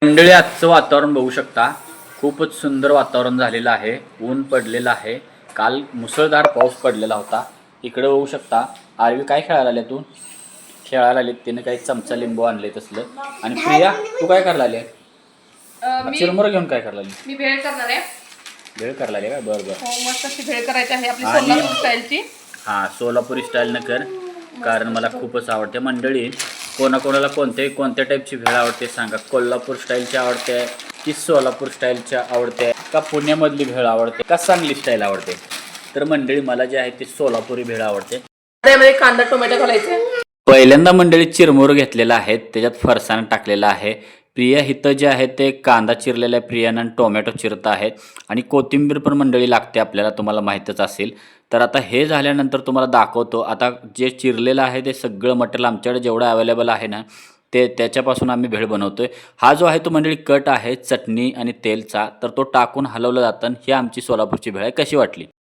मंडळी आजचं वातावरण बघू शकता. खूपच सुंदर वातावरण झालेलं आहे. ऊन पडलेलं आहे. काल मुसळधार पाऊस पडलेला होता. इकडे बघू शकता. आरवी काय खेळायला आले तू? खेळायला आले. तिने काही चमचा लिंबू आणले तसलं. आणि प्रिया तू काय करायला आली? चिरमुरं घेऊन काय करायला आली? मी भेळ करणार आहे. भेळ करायला आली का? बरं बरं. हो, मस्त अशी भेळ करायची आहे आपली सोलापूर स्टाईलची. हां, सोलापुरी स्टाईल न कर, कारण मला खूपच आवडते. मंडळी कोणाकोणाला कोणत्या टाईपची भेळ आवडते सांगा. कोल्हापूर स्टाईलची आवडते की सोलापूर स्टाईलची आवडते का पुण्यामधली भेळ आवडते का सांगली स्टाईल आवडते? तर मंडळी मला जे आहे ते सोलापुरी भेळ आवडते. त्यामध्ये कांदा टोमॅटो घालायचे. पहिल्यांदा मंडळी चिरमुरं घेतलेला आहे, त्याच्यात फरसाण टाकलेला आहे. प्रिया हिथं जे आहे ते कांदा चिरलेला आहे प्रियानं, टोमॅटो चिरत आहेत आणि कोथिंबीर पण मंडळी लागते आपल्याला, तुम्हाला माहीतच असेल. तर आता हे झाल्यानंतर तुम्हाला दाखवतो. आता जे चिरलेलं आहे ते सगळं मटेरियल आमच्याकडे जेवढं अवेलेबल आहे ना ते त्याच्यापासून आम्ही भेळ बनवतोय. हा जो आहे तो मंडळी कट आहे चटणी आणि तेलचा, तर तो टाकून हलवलं जातं. ही आमची सोलापूरची भेळ आहे. कशी वाटली?